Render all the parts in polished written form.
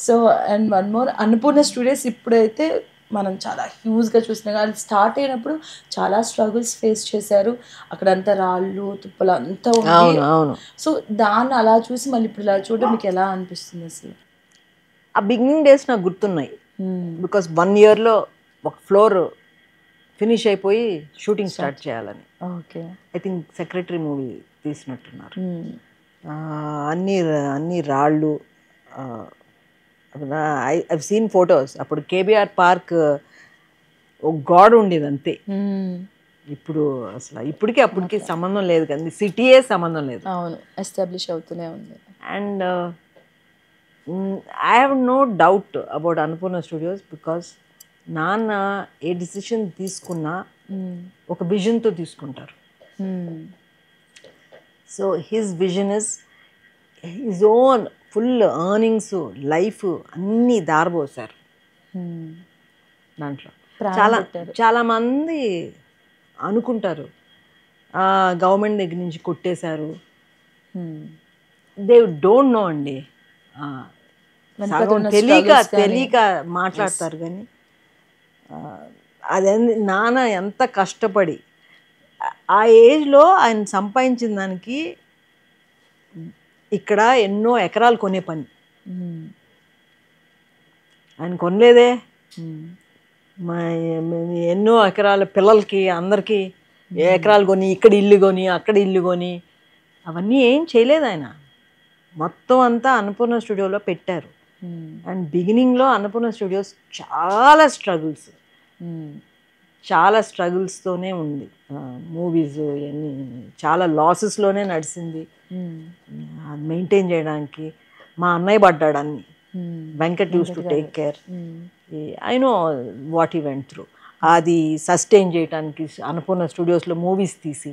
So and one more Annapurna studios ఇప్పుడైతే మనం చాలా హ్యూజ్గా చూసినాం కానీ స్టార్ట్ అయినప్పుడు చాలా స్ట్రగుల్స్ ఫేస్ చేశారు. అక్కడంతా రాళ్ళు తుప్పలు అంతా ఉంది. సో దాన్ని అలా చూసి మళ్ళీ ఇప్పుడు ఇలా చూడడం మీకు ఎలా అనిపిస్తుంది అసలు? ఆ బిగినింగ్ డేస్ నాకు గుర్తున్నాయి. బికాస్ 1 yearలో ఒక ఫ్లోర్ ఫినిష్ అయిపోయి షూటింగ్ స్టార్ట్ చేయాలని. Okay, I think secretary movie తీసినట్టున్నారు. అన్ని రాళ్ళు. I seen photos. అప్పుడు కేబీఆర్ పార్క్ ఒక గోడ ఉండేది అంతే. ఇప్పుడు అసలు ఇప్పటికీ అప్పటికి సంబంధం లేదు కదా, సిటీయే సంబంధం లేదు. అవును, ఎస్టాబ్లిష్ అవుతూనే ఉంది. And I have no doubt about Annapurna studios because నాన్న ఏ డిసిషన్ తీసుకున్నా ఒక విజన్తో తీసుకుంటారు. So his vision is his own full earnings, life అన్నీ దారబోసారు దాంట్లో. చాలామంది అనుకుంటారు గవర్నమెంట్ దగ్గర నుంచి కొట్టేశారు. దే డోంట్ నో అండి. తెలియక మాట్లాడతారు. కానీ అదే నాన్న ఎంత కష్టపడి ఆ ఏజ్లో ఆయన సంపాదించిన దానికి ఇక్కడ ఎన్నో ఎకరాలు కొనే పని ఆయన కొనలేదే. ఎన్నో ఎకరాల పిల్లలకి అందరికీ ఎకరాలు కొని ఇక్కడ ఇల్లు కొని అక్కడ ఇల్లు కొని అవన్నీ ఏం చేయలేదు ఆయన. మొత్తం అంతా అన్నపూర్ణ స్టూడియోలో పెట్టారు. అండ్ బిగినింగ్లో అన్నపూర్ణ స్టూడియోస్ చాలా స్ట్రగుల్స్తోనే ఉంది. మూవీస్ అన్నీ చాలా లాసెస్లోనే నడిచింది. మెయింటైన్ చేయడానికి మా అన్నయ్య పడ్డాడు అన్ని. Venkat use to take care. I know what he went through. అది సస్టైన్ చేయడానికి అన్నపూర్ణ స్టూడియోస్లో మూవీస్ తీసి,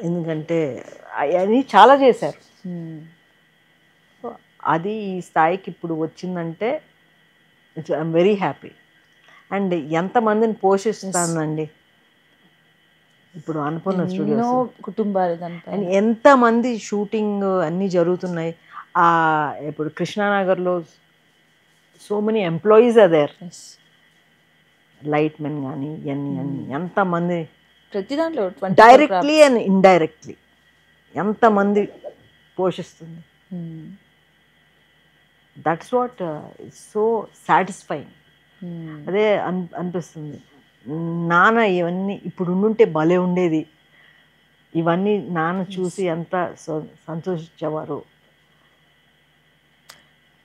ఎందుకంటే అవన్నీ చాలా చేశారు. అది ఈ స్థాయికి ఇప్పుడు వచ్చిందంటే ఐఎమ్ వెరీ హ్యాపీ. అండ్ ఎంతమందిని పోషిస్తానండి ఇప్పుడు అన్నపూర్ణ స్టూడియోస్. కుటుంబాలు అండ్ ఎంతమంది షూటింగ్ అన్నీ జరుగుతున్నాయి. ఇప్పుడు కృష్ణానగర్లో so many employees are there. Light men కానీ ఇవన్నీ ఎంతమంది ప్రతి దాంట్లో డైరెక్ట్లీ అండ్ ఇండైరెక్ట్లీ ఎంతమంది పోషిస్తుంది. That's what is so satisfying. అదే అనిపిస్తుంది. నాన్న ఇవన్నీ ఇప్పుడు ఉండుంటే భలే ఉండేది. ఇవన్నీ నాన్న చూసి ఎంత సంతోషించేవారు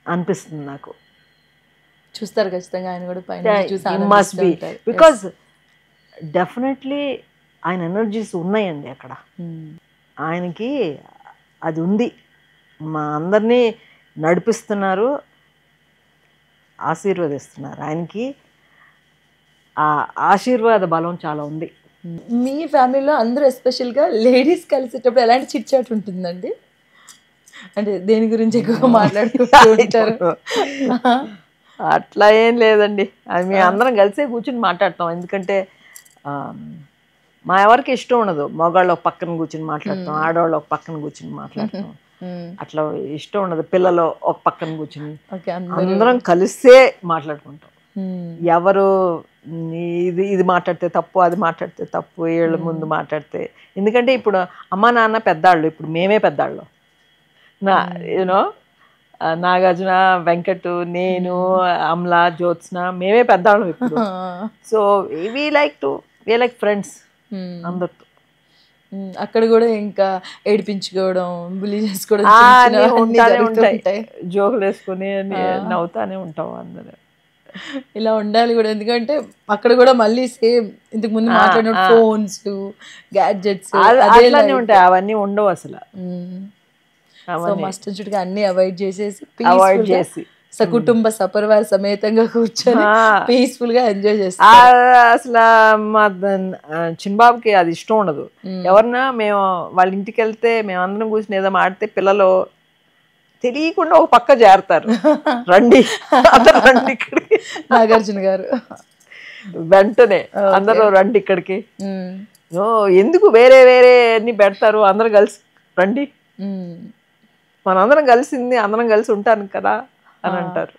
అనిపిస్తుంది నాకు. చూస్తారు ఖచ్చితంగా ఆయన కూడా పైన. మస్ట్ బి, బికాజ్ డెఫినెట్లీ ఆయన ఎనర్జీస్ ఉన్నాయండి అక్కడ. ఆయనకి అది ఉంది. మా అందరినీ నడిపిస్తున్నారు, ఆశీర్వదిస్తున్నారు. ఆయనకి ఆ ఆశీర్వాద బలం చాలా ఉంది. మీ ఫ్యామిలీలో అందరూ ఎస్పెషల్గా లేడీస్ కలిసేటప్పుడు ఎలాంటి చిట్ చాట్ ఉంటుందండి? అంటే దేని గురించి ఎక్కువగా మాట్లాడుకుంటూ ఉంటారు? అట్లా ఏం లేదండి. అది మేము అందరం కలిసే కూర్చుని మాట్లాడతాం. ఎందుకంటే మా ఎవరికి ఇష్టం ఉండదు మగవాళ్ళు ఒక పక్కన కూర్చుని మాట్లాడతాం, ఆడవాళ్ళు ఒక పక్కన కూర్చుని మాట్లాడతాం. అట్లా ఇష్టం ఉండదు. పిల్లలు ఒక పక్కన కూర్చుని అందరం కలిసే మాట్లాడుకుంటాం. ఎవరు ఇది మాట్లాడితే తప్పు, అది మాట్లాడితే తప్పు, ఏళ్ళ ముందు మాట్లాడితే. ఎందుకంటే ఇప్పుడు అమ్మ నాన్న పెద్దాళ్ళు, ఇప్పుడు మేమే పెద్దాళ్ళు. యూనో నాగార్జున, వెంకట్, నేను, అమలా, జ్యోత్స్న మేమే పెద్దాళ్ళం ఇప్పుడు. సో వీ లైక్ ఫ్రెండ్స్ అందరితో. అక్కడ కూడా ఇంకా ఏడిపించుకోవడం, బుల్లి చేసుకోవడం ఉంటాయి. జోకులు వేసుకుని నవ్వుతానే ఉంటాం అందరూ. ఇలా ఉండాలి కూడా. ఎందుకంటే అక్కడ కూడా మళ్ళీ సేమ్ ఇంతకు ముందు మాట్లాడిన ఫోన్స్, గ్యాడ్జెట్స్ అట్లానే ఉంటాయి. అవన్నీ ఉండవు అసలు. సో మస్ట్ చుట్టుగా అన్ని అవాయిడ్ చేసేసి సకుటుంబ సపరివార సమేతంగా కూర్చొని పీస్ఫుల్ గా ఎంజాయ్ చేస్తారు. అసలు మా చిన్నబాబుకి అది ఇష్టం ఉండదు. ఎవరన్నా మేము వాళ్ళ ఇంటికి వెళ్తే మేము అందరం కూర్చొని ఏదో మాడితే పిల్లలు తెలియకుండా ఒక పక్క చేరతారు. రండి రండి ఇక్కడికి, నాగార్జున గారు వెంటనే అందరూ రండి ఇక్కడికి. ఎందుకు వేరే వేరే అన్ని పెడతారు, అందరు కలిసి రండి. మనందరం కలిసింది అందరం కలిసి ఉంటాను కదా అని అంటారు.